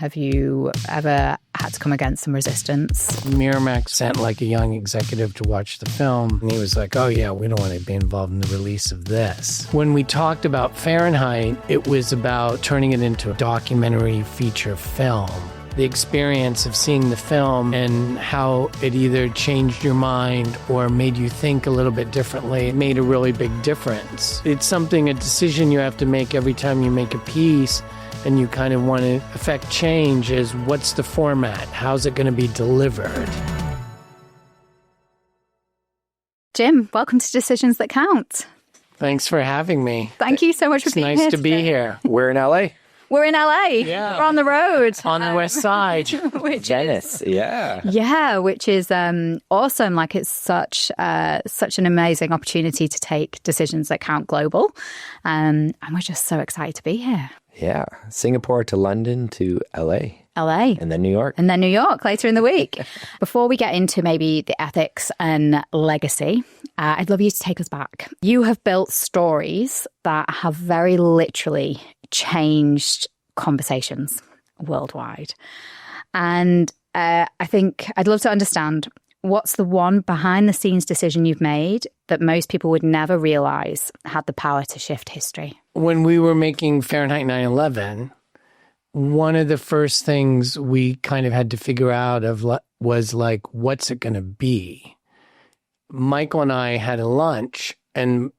Have you ever had to come against some resistance? Miramax sent like a young executive to watch the film, and he was like, oh yeah, we don't want to be involved in the release of this. When we talked about Fahrenheit, it was about turning it into a documentary feature film. The experience of seeing the film and how it either changed your mind or made you think a little bit differently made a really big difference. It's a decision you have to make every time you make a piece and you kind of want to affect change is what's the format? How's it going to be delivered? Jim, welcome to Decisions That Count. Thanks for having me. Thank you so much for being here. It's nice to be here. We're in LA. We're in LA. Yeah. We're on the road. On the west side. Venice. Yeah. Yeah, which is awesome. Like it's such an amazing opportunity to take Decisions That Count global. And we're just so excited to be here. Yeah. Singapore to London to LA. LA. And then New York. And then New York later in the week. Before we get into maybe the ethics and legacy, I'd love you to take us back. You have built stories that have very literally changed conversations worldwide. And I think I'd love to understand what's the one behind the scenes decision you've made that most people would never realize had the power to shift history? When we were making Fahrenheit 9/11, one of the first things we kind of had to figure out was like, what's it going to be? Michael and I had a lunch, and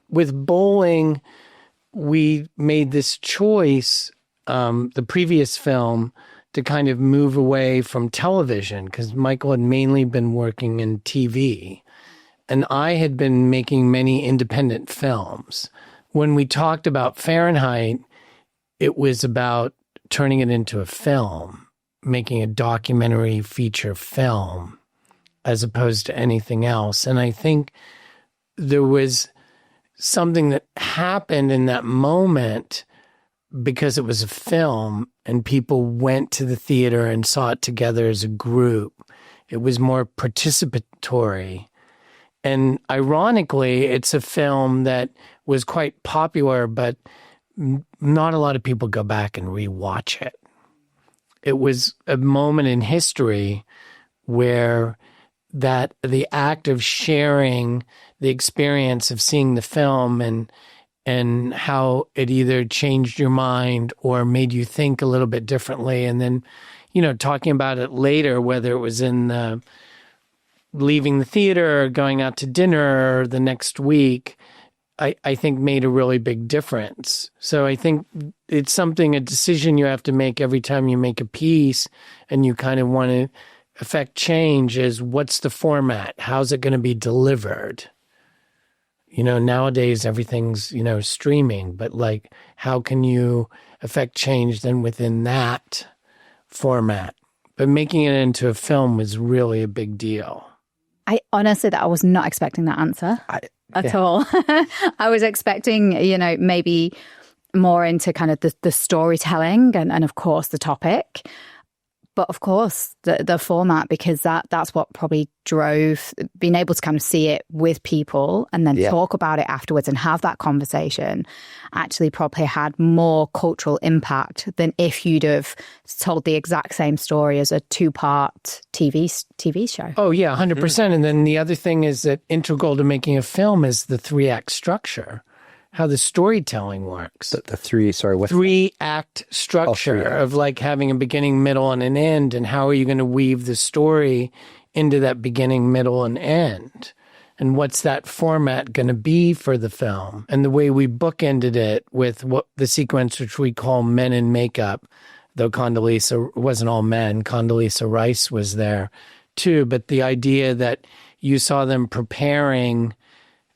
with bowling, we made this choice, the previous film, to kind of move away from television because Michael had mainly been working in TV and I had been making many independent films. When we talked about Fahrenheit, it was about turning it into a film, making a documentary feature film as opposed to anything else. And I think there was something that happened in that moment because it was a film and people went to the theater and saw it together as a group. It was more participatory. And ironically, it's a film that was quite popular, but not a lot of people go back and rewatch it. It was a moment in history where that the act of sharing the experience of seeing the film and how it either changed your mind or made you think a little bit differently. And then, talking about it later, whether it was in leaving the theater or going out to dinner the next week, I think made a really big difference. So I think it's a decision you have to make every time you make a piece and you kind of want to affect change is what's the format? How's it going to be delivered? Nowadays everything's, streaming, but like, how can you affect change then within that format? But making it into a film was really a big deal. I was not expecting that answer at all. I was expecting, maybe more into kind of the storytelling and of course the topic. But of course, the format, because that's what probably drove being able to kind of see it with people and then talk about it afterwards and have that conversation actually probably had more cultural impact than if you'd have told the exact same story as a 2-part TV show. Oh, yeah, 100%. Mm-hmm. And then the other thing is that integral to making a film is the 3-act structure. How the storytelling works. The 3-act structure of like having a beginning, middle, and an end. And how are you going to weave the story into that beginning, middle, and end? And what's that format going to be for the film? And the way we bookended it with what the sequence, which we call Men in Makeup, though Condoleezza wasn't all men, Condoleezza Rice was there too. But the idea that you saw them preparing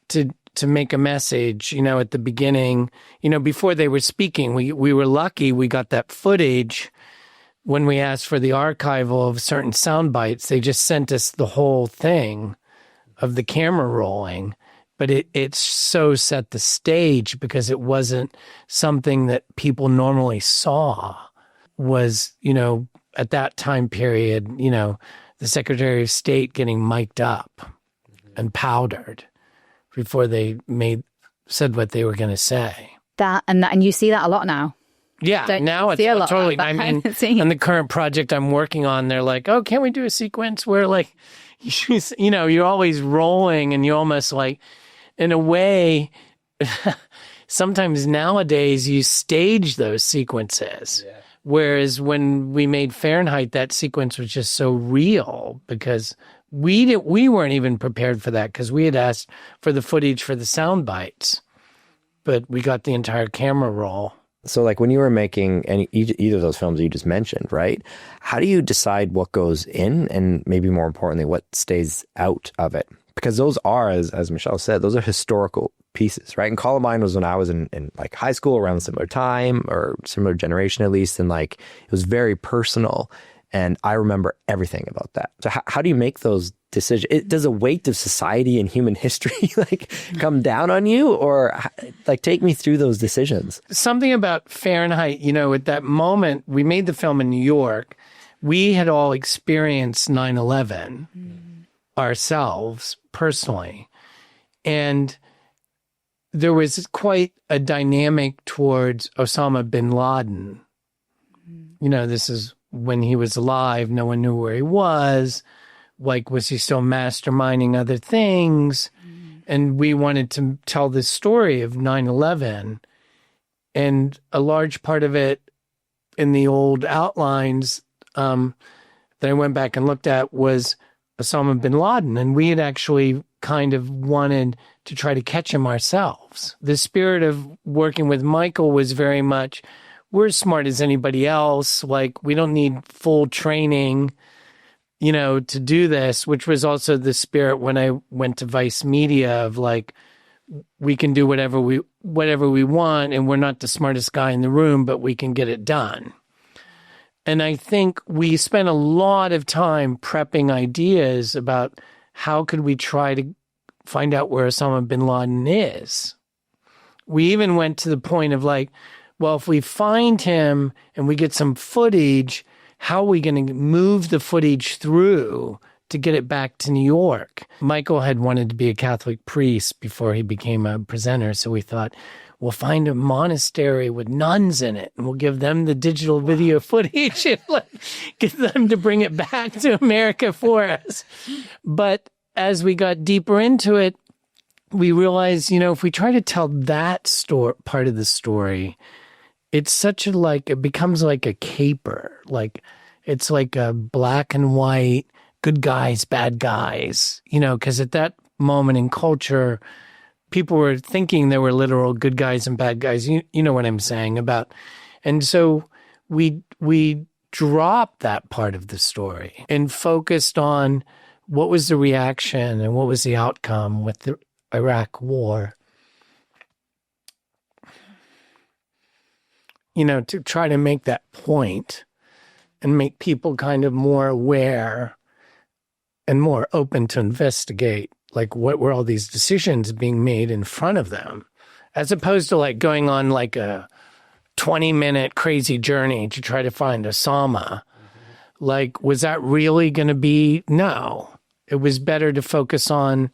to make a message, at the beginning, before they were speaking, we were lucky we got that footage when we asked for the archival of certain sound bites. They just sent us the whole thing of the camera rolling, but it so set the stage because it wasn't something that people normally saw was, at that time period, the Secretary of State getting mic'd up and powdered before they said what they were going to say. And you see that a lot now. Yeah, now it's totally. I mean, and the current project I'm working on, they're like, "Oh, can't we do a sequence where, like, you're always rolling, and you almost like, in a way, sometimes nowadays you stage those sequences." Yeah. Whereas when we made Fahrenheit, that sequence was just so real because we weren't even prepared for that because we had asked for the footage for the sound bites, but we got the entire camera roll. So like when you were making either of those films you just mentioned, right? How do you decide what goes in and maybe more importantly, what stays out of it? Because those are, as Michelle said, those are historical pieces, right? And Columbine was when I was in like high school around a similar time or similar generation at least. And like, it was very personal. And I remember everything about that. So how do you make those decisions? Does a weight of society and human history like come down on you, or like take me through those decisions? Something about Fahrenheit, at that moment, we made the film in New York. We had all experienced 9/11 ourselves personally. And there was quite a dynamic towards Osama bin Laden. This is when he was alive, no one knew where he was. Like, was he still masterminding other things? And we wanted to tell this story of 9/11. And a large part of it in the old outlines that I went back and looked at was Osama bin Laden. And we had actually kind of wanted to try to catch him ourselves. The spirit of working with Michael was very much, we're as smart as anybody else. Like, we don't need full training, to do this, which was also the spirit when I went to Vice Media of like, we can do whatever we want, and we're not the smartest guy in the room, but we can get it done. And I think we spent a lot of time prepping ideas about how could we try to find out where Osama bin Laden is. We even went to the point of like, well, if we find him and we get some footage, how are we going to move the footage through to get it back to New York? Michael had wanted to be a Catholic priest before he became a presenter, so we thought, we'll find a monastery with nuns in it, and we'll give them the digital video footage and get them to bring it back to America for us. But as we got deeper into it, we realized, if we try to tell that part of the story, it's such it becomes like a caper. Like, it's like a black and white, good guys, bad guys, because at that moment in culture, people were thinking there were literal good guys and bad guys. You know what I'm saying about. And so we dropped that part of the story and focused on what was the reaction and what was the outcome with the Iraq war. To try to make that point and make people kind of more aware and more open to investigate, like, what were all these decisions being made in front of them, as opposed to like going on like a 20-minute crazy journey to try to find Osama. Like, was that really going to be? No. It was better to focus on,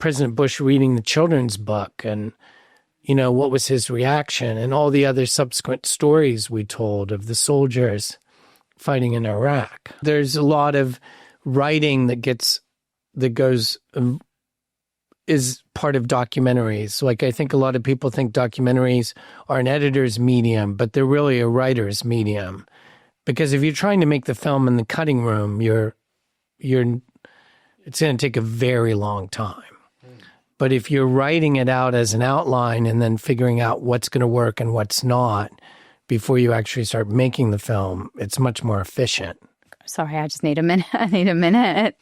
President Bush reading the children's book and, what was his reaction, and all the other subsequent stories we told of the soldiers fighting in Iraq. There's a lot of writing that is part of documentaries. Like, I think a lot of people think documentaries are an editor's medium, but they're really a writer's medium. Because if you're trying to make the film in the cutting room, it's going to take a very long time. But if you're writing it out as an outline and then figuring out what's going to work and what's not before you actually start making the film, it's much more efficient. Sorry, I just need a minute. I need a minute.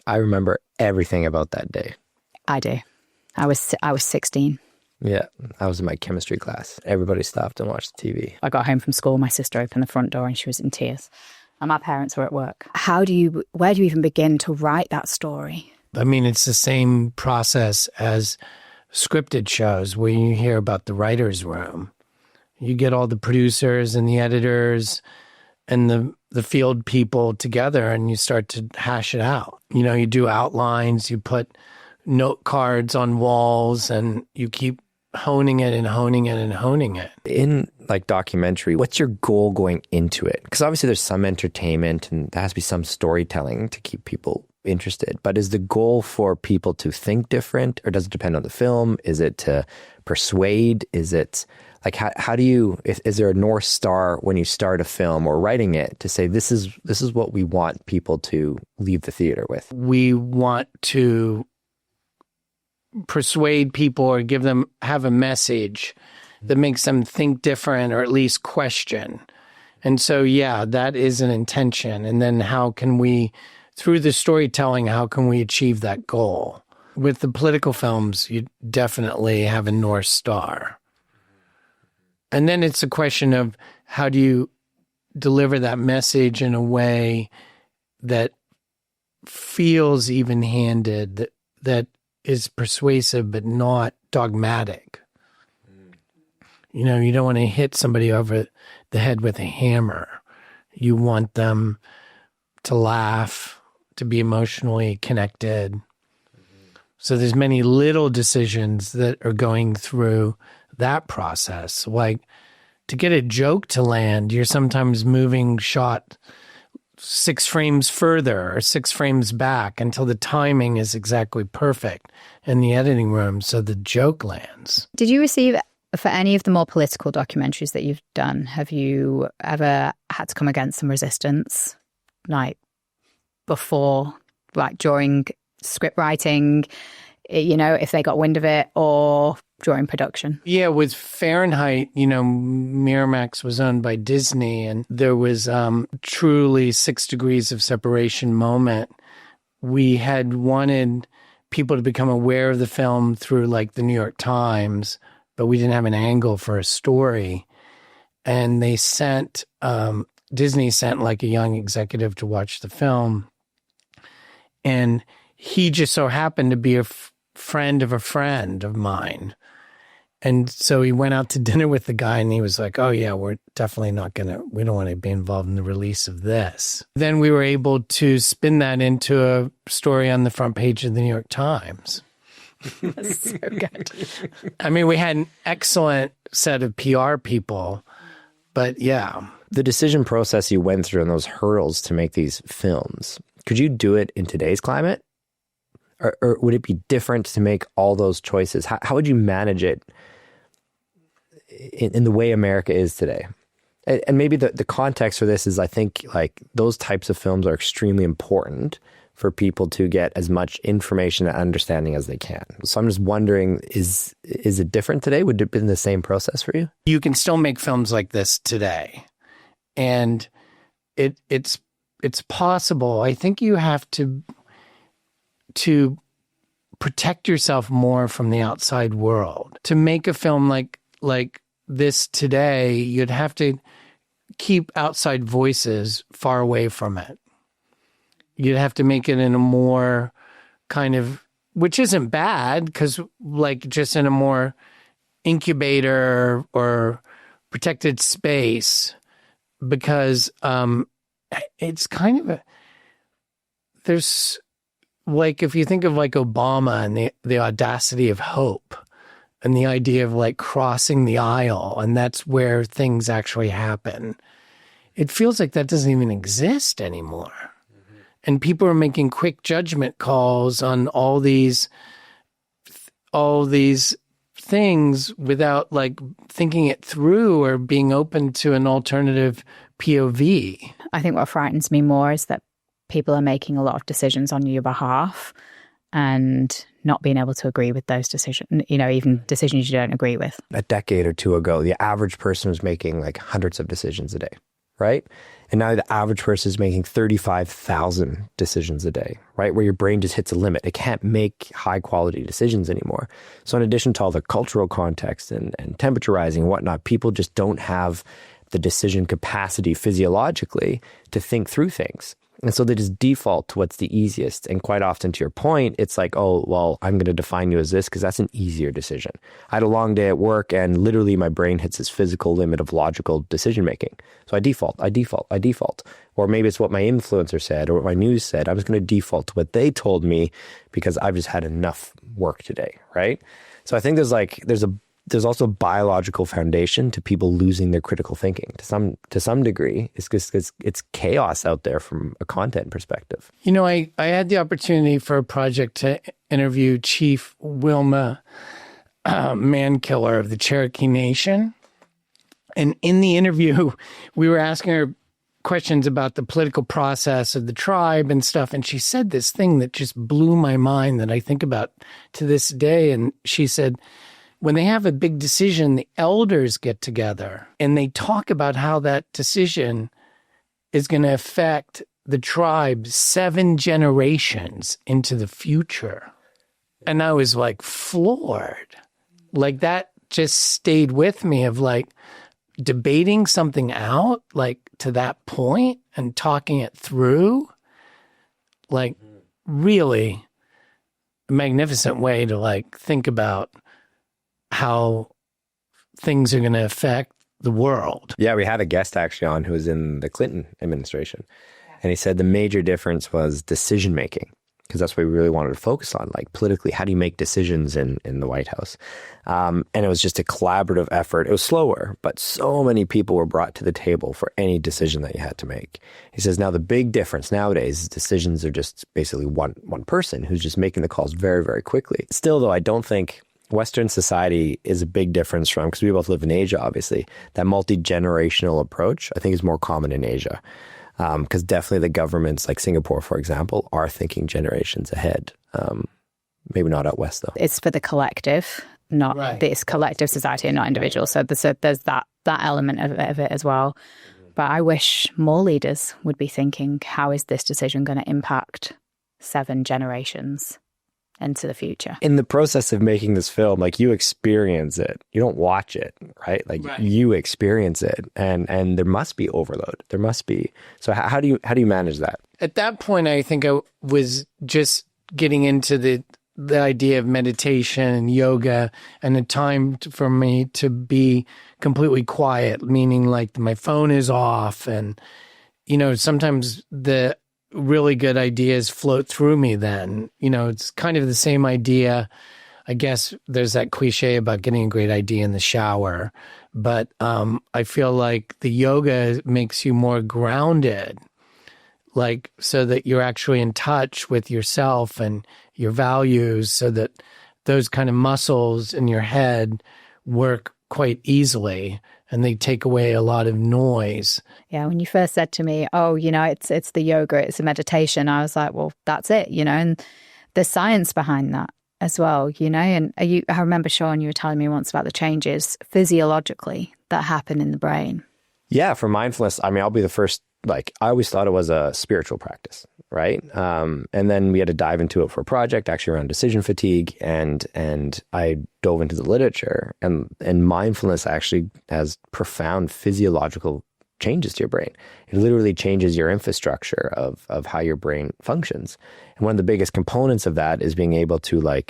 I remember everything about that day. I do. I was 16. Yeah, I was in my chemistry class. Everybody stopped and watched the TV. I got home from school. My sister opened the front door and she was in tears. And my parents were at work. Where do you even begin to write that story? I mean, it's the same process as scripted shows where you hear about the writer's room. You get all the producers and the editors and the field people together and you start to hash it out. You do outlines, you put note cards on walls, and you keep honing it and honing it and honing it. In like documentary, what's your goal going into it? Because obviously there's some entertainment and there has to be some storytelling to keep people interested. But is the goal for people to think different, or does it depend on the film? Is it to persuade? Is it like, how do you, is there a North Star when you start a film or writing it to say, this is what we want people to leave the theater with? We want to persuade people or have a message that makes them think different or at least question. And so, yeah, that is an intention. And then how can we, through the storytelling, how can we achieve that goal? With the political films, you definitely have a North Star. And then it's a question of how do you deliver that message in a way that feels even-handed, that is persuasive but not dogmatic. You know, you don't want to hit somebody over the head with a hammer. You want them to laugh, to be emotionally connected. So there's many little decisions that are going through that process. Like to get a joke to land, you're sometimes moving shot 6 frames further or 6 frames back until the timing is exactly perfect in the editing room so the joke lands. Did you receive, for any of the more political documentaries that you've done, have you ever had to come against some resistance? Like before, like during script writing, you know, if they got wind of it, or during production? Yeah, with Fahrenheit, you know, Miramax was owned by Disney, and there was truly 6 degrees of separation moment. We had wanted people to become aware of the film through like the New York Times, but we didn't have an angle for a story. And they sent, Disney sent like a young executive to watch the film. And he just so happened to be a friend of mine. And so he went out to dinner with the guy and he was like, oh yeah, we're definitely we don't want to be involved in the release of this. Then we were able to spin that into a story on the front page of the New York Times. That's so good. I mean, we had an excellent set of PR people, but yeah. The decision process you went through and those hurdles to make these films, could you do it in today's climate? Or would it be different to make all those choices? How would you manage it in the way America is today? And maybe the context for this is, I think, like those types of films are extremely important for people to get as much information and understanding as they can. So I'm just wondering, is it different today? Would it have been the same process for you? You can still make films like this today. And it's possible. I think you have to protect yourself more from the outside world. To make a film like this today, you'd have to keep outside voices far away from it. You'd have to make it in a more kind of, which isn't bad, because like just in a more incubator or protected space, because it's kind of there's like, if you think of like Obama and the audacity of hope and the idea of like crossing the aisle, and that's where things actually happen. It feels like that doesn't even exist anymore. Mm-hmm. And people are making quick judgment calls on all these things without like thinking it through or being open to an alternative POV. I think what frightens me more is that people are making a lot of decisions on your behalf and not being able to agree with those decisions, you know, even decisions you don't agree with. A decade or two ago, the average person was making like hundreds of decisions a day, right? And now the average person is making 35,000 decisions a day, right? Where your brain just hits a limit. It can't make high quality decisions anymore. So in addition to all the cultural context and temperature rising and whatnot, people just don't have the decision capacity physiologically to think through things. And so they just default to what's the easiest. And quite often, to your point, it's like, oh, well, I'm going to define you as this because that's an easier decision. I had a long day at work and literally my brain hits this physical limit of logical decision making. So I default. Or maybe it's what my influencer said or what my news said. I'm just going to default to what they told me because I've just had enough work today, right? So I think there's also a biological foundation to people losing their critical thinking to some degree. It's because it's chaos out there from a content perspective. I had the opportunity for a project to interview Chief Wilma Mankiller of the Cherokee Nation. And in the interview, we were asking her questions about the political process of the tribe and stuff. And she said this thing that just blew my mind that I think about to this day. And she said, when they have a big decision, the elders get together and they talk about how that decision is going to affect the tribe 7 generations into the future. And I was like floored. Like that just stayed with me of like debating something out like to that point and talking it through. Like really magnificent way to like think about how things are going to affect the world. Yeah, we had a guest actually on who was in the Clinton administration. And he said the major difference was decision making, because that's what we really wanted to focus on. Like politically, how do you make decisions in the White House? And it was just a collaborative effort. It was slower, but so many people were brought to the table for any decision that you had to make. He says now the big difference nowadays is decisions are just basically one person who's just making the calls very, very quickly. Still, though, I don't think Western society is a big difference from, because we both live in Asia, obviously, that multi-generational approach, I think, is more common in Asia. Because definitely the governments like Singapore, for example, are thinking generations ahead. Maybe not out west, though. It's for the collective, not this collective society and not individual. So there's that element of it as well. But I wish more leaders would be thinking, how is this decision going to impact 7 generations into the future? In the process of making this film, like you experience it. You don't watch it, right? You experience it, and there must be overload. There must be. So how do you manage that? At that point, I think I was just getting into the idea of meditation and yoga, and a time for me to be completely quiet, meaning like my phone is off, and sometimes the really good ideas float through me then. It's kind of the same idea. I guess there's that cliche about getting a great idea in the shower, but I feel like the yoga makes you more grounded, like so that you're actually in touch with yourself and your values, so that those kind of muscles in your head work quite easily and they take away a lot of noise. Yeah, when you first said to me, oh, it's the yoga, it's the meditation, I was like, well, that's it, and the science behind that as well, and I remember, Shawn, you were telling me once about the changes physiologically that happen in the brain. Yeah, for mindfulness, I'll be the first, I always thought it was a spiritual practice, right? And then we had to dive into it for a project actually around decision fatigue, and I dove into the literature, and mindfulness actually has profound physiological changes to your brain. It literally changes your infrastructure of how your brain functions. And one of the biggest components of that is being able to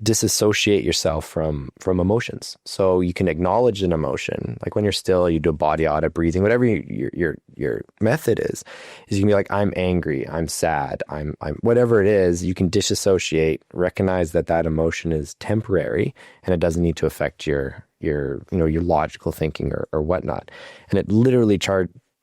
disassociate yourself from emotions. So you can acknowledge an emotion, like when you're still, you do a body audit, breathing, whatever your method is you can be like, I'm angry, I'm sad, I'm whatever it is, you can disassociate, recognize that emotion is temporary and it doesn't need to affect your logical thinking or whatnot. And it literally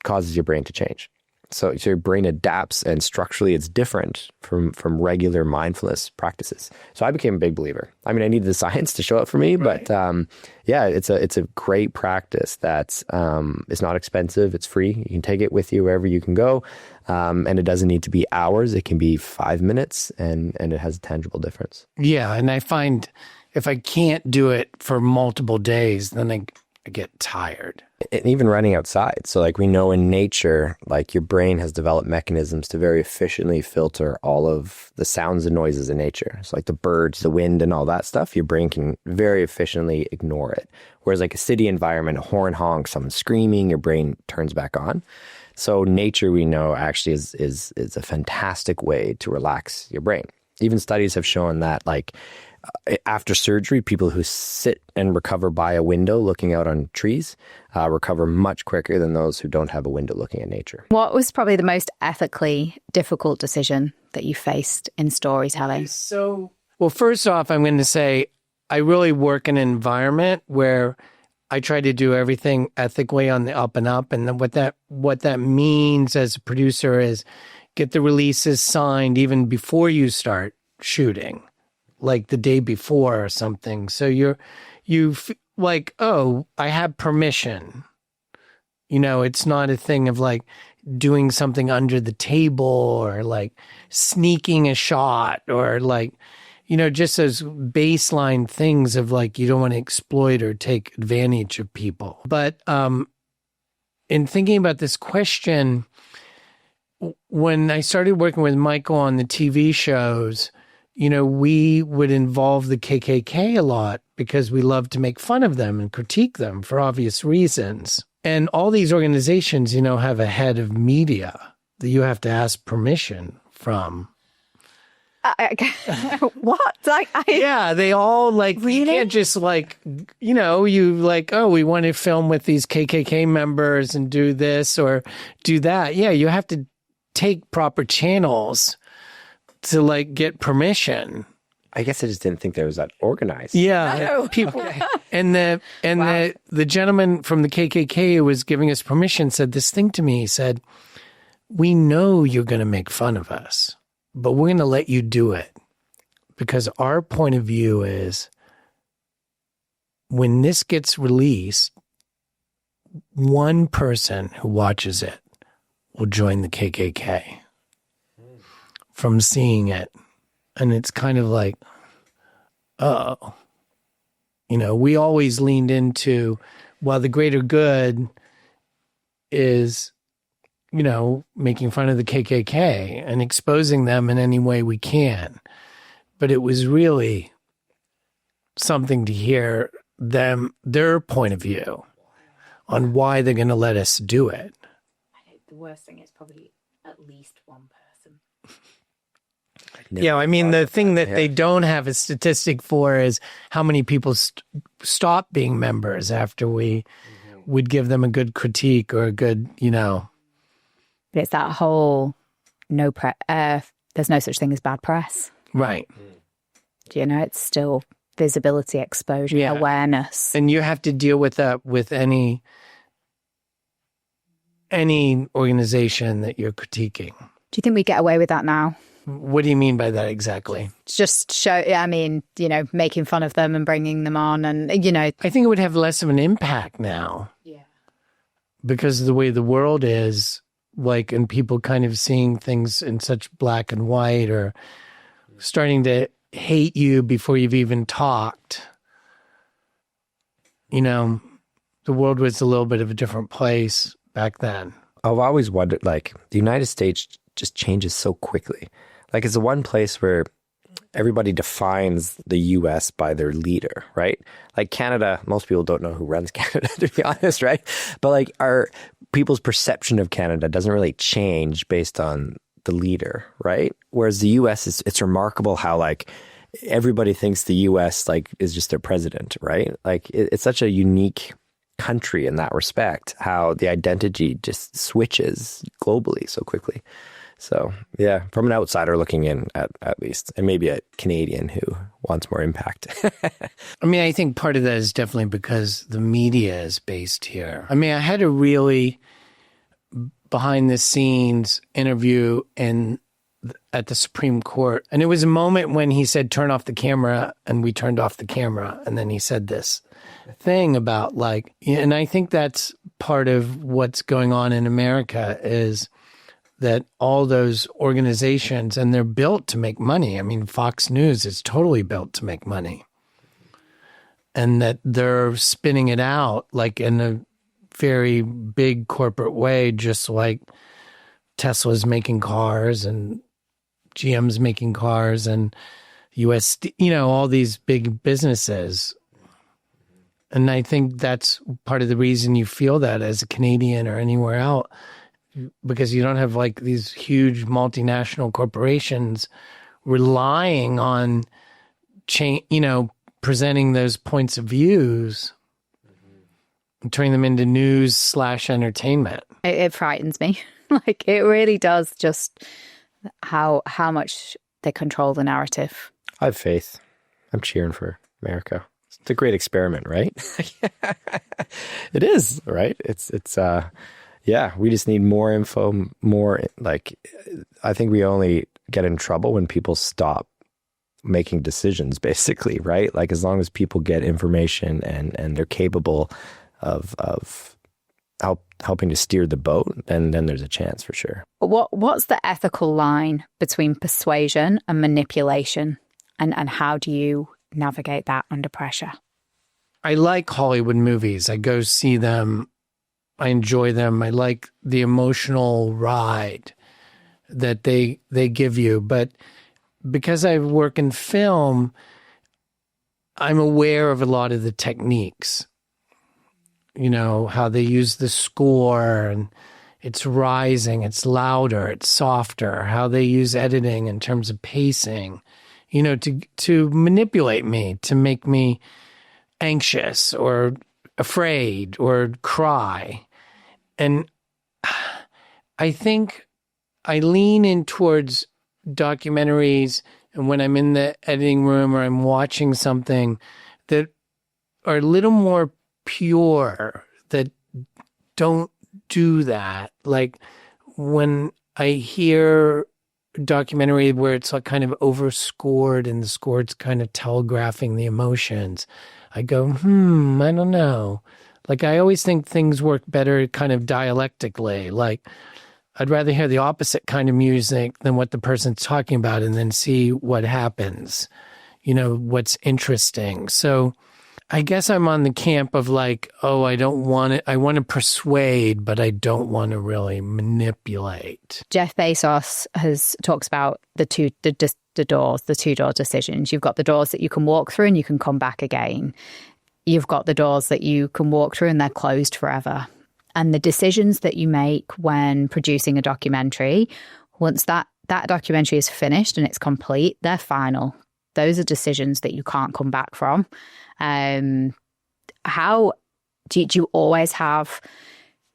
causes your brain to change. So your brain adapts, and structurally it's different from regular mindfulness practices. So I became a big believer. I needed the science to show up for me, right. But it's a great practice that's it's not expensive, it's free. You can take it with you wherever you can go, and it doesn't need to be hours. It can be 5 minutes, and it has a tangible difference. Yeah, and I find if I can't do it for multiple days, then I get tired. And even running outside. So we know in nature, your brain has developed mechanisms to very efficiently filter all of the sounds and noises in nature. So the birds, the wind, and all that stuff, your brain can very efficiently ignore it. Whereas a city environment, a horn honk, someone screaming, your brain turns back on. So nature, we know, actually is a fantastic way to relax your brain. Even studies have shown that, like, after surgery, people who sit and recover by a window looking out on trees recover much quicker than those who don't have a window looking at nature. What was probably the most ethically difficult decision that you faced in storytelling? So, well, first off, I'm going to say I really work in an environment where I try to do everything ethically on the up and up. And then what that means as a producer is get the releases signed even before you start shooting, like the day before or something. So you like, oh, I have permission. You know, it's not a thing of like doing something under the table or like sneaking a shot or like, you know, just those baseline things of like, you don't want to exploit or take advantage of people. But in thinking about this question, when I started working with Michael on the TV shows, you know, we would involve the KKK a lot because we love to make fun of them and critique them for obvious reasons. And all these organizations, you know, have a head of media that you have to ask permission from. What? Yeah, they all like, really? You can't just like, you know, you like, oh, we want to film with these KKK members and do this or do that. Yeah, you have to take proper channels to like get permission. I guess I just didn't think there was that organized. Yeah, people. And the gentleman from the KKK who was giving us permission said this thing to me. He said, "We know you're going to make fun of us, but we're going to let you do it because our point of view is when this gets released, one person who watches it will join the KKK from seeing it." And it's kind of like, oh, you know, we always leaned into, well, the greater good is, you know, making fun of the KKK and exposing them in any way we can. But it was really something to hear their point of view on why they're going to let us do it. I know the worst thing is probably at least one person. Yeah, I mean, the thing that they don't have a statistic for is how many people stop being members after we would give them a good critique or a good, you know. But it's that whole there's no such thing as bad press. Right. You know, it's still visibility, exposure, awareness. And you have to deal with that with any organization that you're critiquing. Do you think we get away with that now? What do you mean by that exactly? Just you know, making fun of them and bringing them on and, you know. I think it would have less of an impact now. Yeah. Because of the way the world is, like, and people kind of seeing things in such black and white or starting to hate you before you've even talked. You know, the world was a little bit of a different place back then. I've always wondered, like, the United States just changes so quickly. Like, it's the one place where everybody defines the U.S. by their leader, right? Like Canada, most people don't know who runs Canada, to be honest, right? But like our people's perception of Canada doesn't really change based on the leader, right? Whereas the U.S. it's remarkable how like everybody thinks the U.S. like is just their president, right? Like it's such a unique country in that respect, how the identity just switches globally so quickly. So, yeah, from an outsider looking in at least, and maybe a Canadian who wants more impact. I mean, I think part of that is definitely because the media is based here. I mean, I had a really behind the scenes interview at the Supreme Court. And it was a moment when he said, turn off the camera, and we turned off the camera. And then he said this thing about like, and I think that's part of what's going on in America is that all those organizations, and they're built to make money. I mean, Fox News is totally built to make money. And that they're spinning it out like in a very big corporate way, just like Tesla's making cars and GM's making cars and US, you know, all these big businesses. And I think that's part of the reason you feel that as a Canadian or anywhere else because you don't have like these huge multinational corporations relying on presenting those points of views and turning them into news/entertainment. It frightens me. Like, it really does, just how much they control the narrative. I have faith. I'm cheering for America. It's a great experiment, right? It is, right? It's we just need more info, I think we only get in trouble when people stop making decisions, basically, right? Like, as long as people get information and they're capable of helping to steer the boat, then there's a chance for sure. What's the ethical line between persuasion and manipulation? And how do you navigate that under pressure? I like Hollywood movies. I go see them. I enjoy them. I like the emotional ride that they give you. But because I work in film, I'm aware of a lot of the techniques. How they use the score, and it's rising, it's louder, it's softer, how they use editing in terms of pacing, to manipulate me, to make me anxious or afraid or cry. And I think I lean in towards documentaries, and when I'm in the editing room or I'm watching something, that are a little more pure, that don't do that. Like, when I hear a documentary where it's like kind of overscored and the score's kind of telegraphing the emotions, I go, I don't know. Like, I always think things work better kind of dialectically. Like, I'd rather hear the opposite kind of music than what the person's talking about, and then see what happens, what's interesting. So I guess I'm on the camp of like, I don't want it. I want to persuade, but I don't want to really manipulate. Jeff Bezos talks about the two-door decisions. You've got the doors that you can walk through and you can come back again. You've got the doors that you can walk through and they're closed forever. And the decisions that you make when producing a documentary, once that documentary is finished and it's complete, they're final. Those are decisions that you can't come back from. How do you always have,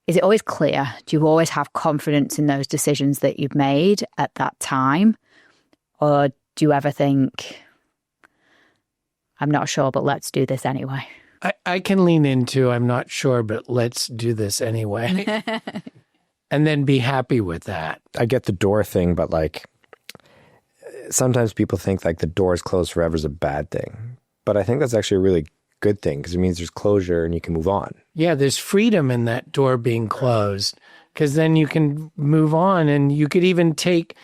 is it always clear? Do you always have confidence in those decisions that you've made at that time? Or do you ever think, I'm not sure, but let's do this anyway? I can lean into, I'm not sure, but let's do this anyway. And then be happy with that. I get the door thing, but like, sometimes people think like the door is closed forever is a bad thing. But I think that's actually a really good thing, because it means there's closure and you can move on. Yeah, there's freedom in that door being closed, because then you can move on, and you could even take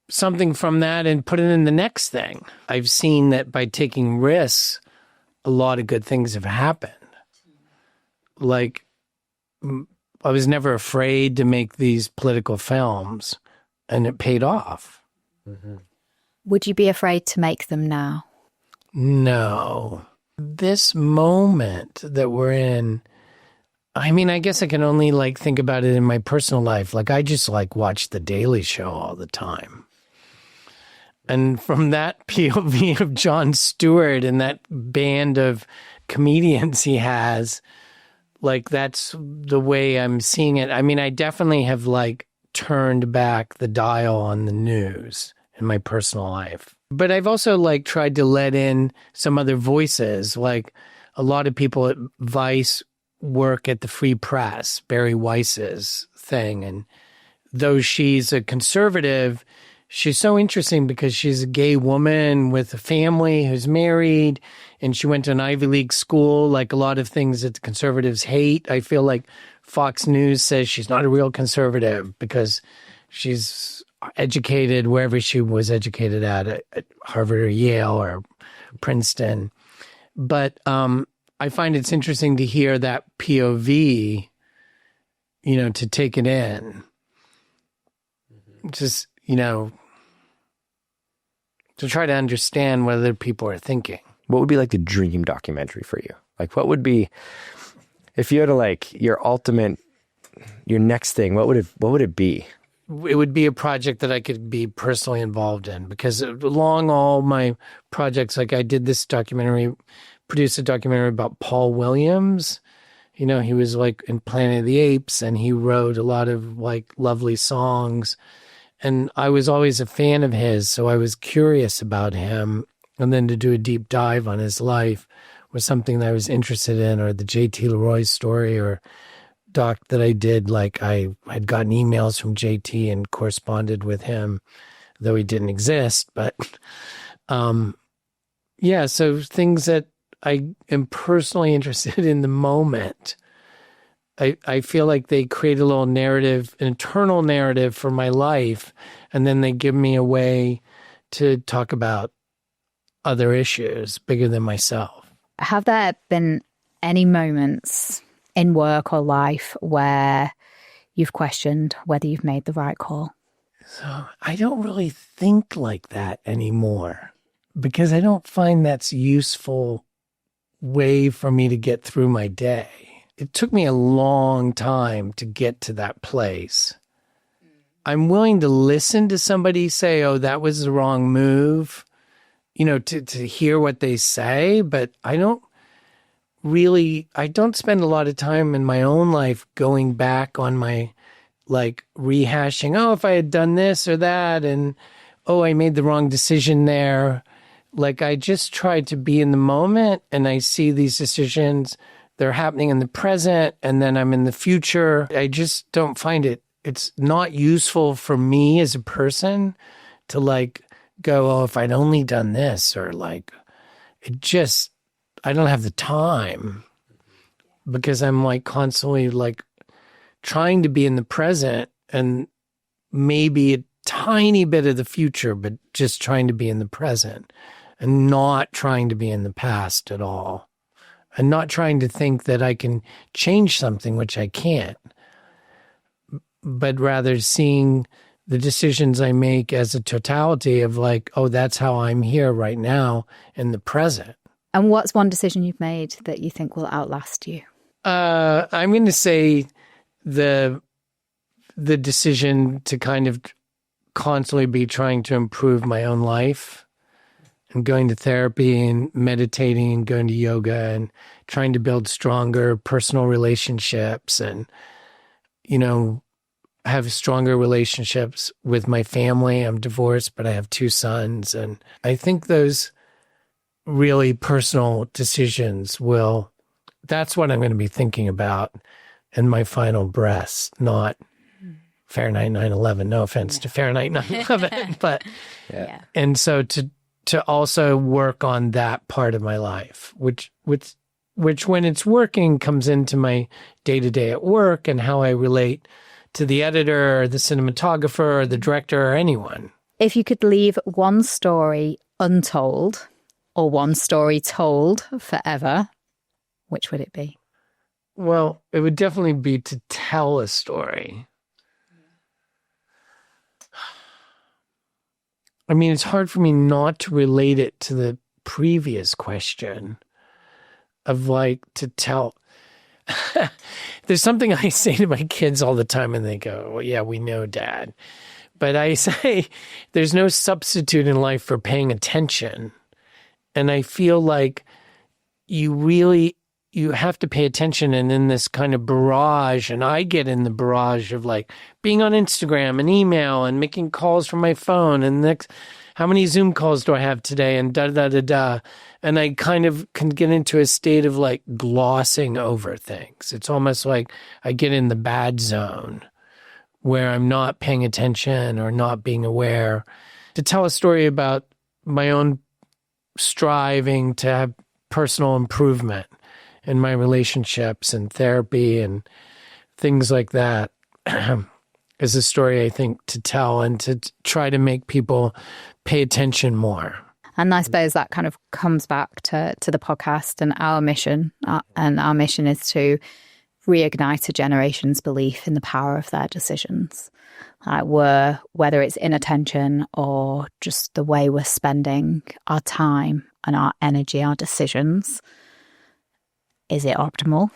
something from that and put it in the next thing. I've seen that by taking risks, a lot of good things have happened. Like, I was never afraid to make these political films, and it paid off. Mm-hmm. Would you be afraid to make them now? No. This moment that we're in, I mean, I guess I can only like think about it in my personal life. Like, I just like watch The Daily Show all the time. And from that POV of Jon Stewart and that band of comedians he has, like, that's the way I'm seeing it. I mean, I definitely have like turned back the dial on the news in my personal life. But I've also like tried to let in some other voices. Like, a lot of people at Vice work at the Free Press, Barry Weiss's thing. And though she's a conservative, she's so interesting because she's a gay woman with a family who's married, and she went to an Ivy League school, like a lot of things that the conservatives hate. I feel like Fox News says she's not a real conservative because she's educated wherever she was educated at Harvard or Yale or Princeton. But I find it's interesting to hear that POV, to take it in. Just, to try to understand what other people are thinking. What would be like the dream documentary for you? Like, what would be, if you had to like your ultimate your next thing, what would it be? It would be a project that I could be personally involved in, because along all my projects, like I did this documentary, produced a documentary about Paul Williams. You know, he was like in Planet of the Apes, and he wrote a lot of like lovely songs. And I was always a fan of his, so I was curious about him. And then to do a deep dive on his life was something that I was interested in, or the J.T. Leroy story, or doc that I did. Like I had gotten emails from JT and corresponded with him, though he didn't exist. But yeah, so things that I am personally interested in the moment. I feel like they create a little narrative, an internal narrative for my life, and then they give me a way to talk about other issues bigger than myself. Have there been any moments in work or life where you've questioned whether you've made the right call? So I don't really think like that anymore, because I don't find that's a useful way for me to get through my day. It took me a long time to get to that place. I'm willing to listen to somebody say, oh, that was the wrong move, you know, to hear what they say, but I don't spend a lot of time in my own life going back on my, like, rehashing, oh, if I had done this or that, and, oh, I made the wrong decision there. Like, I just try to be in the moment, and I see these decisions, they're happening in the present, and then I'm in the future. I just don't find it's not useful for me as a person to, like, go, oh, if I'd only done this, or, like, I don't have the time, because I'm like constantly like trying to be in the present and maybe a tiny bit of the future, but just trying to be in the present and not trying to be in the past at all, and not trying to think that I can change something, which I can't, but rather seeing the decisions I make as a totality of like, oh, that's how I'm here right now in the present. And what's one decision you've made that you think will outlast you? I'm going to say the decision to kind of constantly be trying to improve my own life, and going to therapy and meditating and going to yoga and trying to build stronger personal relationships, and, you know, have stronger relationships with my family. I'm divorced, but I have 2 sons. And I think those really personal decisions that's what I'm going to be thinking about in my final breaths, not Fahrenheit 9/11. No offense to Fahrenheit 9/11, but yeah. And so to also work on that part of my life, which when it's working comes into my day-to-day at work and how I relate to the editor or the cinematographer or the director or anyone. If you could leave one story untold or one story told forever, which would it be? Well, it would definitely be to tell a story. I mean, it's hard for me not to relate it to the previous question of like to tell. There's something I say to my kids all the time and they go, well, yeah, we know, Dad. But I say there's no substitute in life for paying attention. And I feel like you have to pay attention, and in this kind of barrage, and I get in the barrage of like being on Instagram and email and making calls from my phone, and how many Zoom calls do I have today, and da-da-da-da. And I kind of can get into a state of like glossing over things. It's almost like I get in the bad zone where I'm not paying attention or not being aware. To tell a story about my own striving to have personal improvement in my relationships and therapy and things like that is a story I think to tell, and to try to make people pay attention more. And I suppose that kind of comes back to the podcast and our mission. And our mission is to reignite a generation's belief in the power of their decisions. Whether it's inattention or just the way we're spending our time and our energy, our decisions. Is it optimal?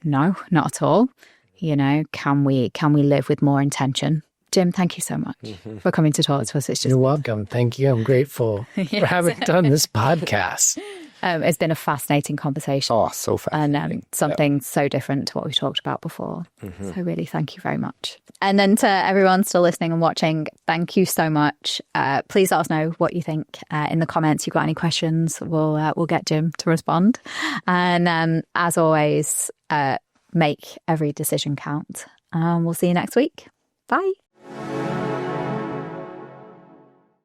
No, not at all. You know, can we live with more intention? Jim, thank you so much for coming to talk to us. It's just You're welcome. Thank you. I'm grateful for having done this podcast. It's been a fascinating conversation. Oh, so fascinating. And something so different to what we talked about before. So really, thank you very much. And then to everyone still listening and watching, thank you so much. Please let us know what you think in the comments. You've got any questions, we'll get Jim to respond. And as always, make every decision count. We'll see you next week. Bye.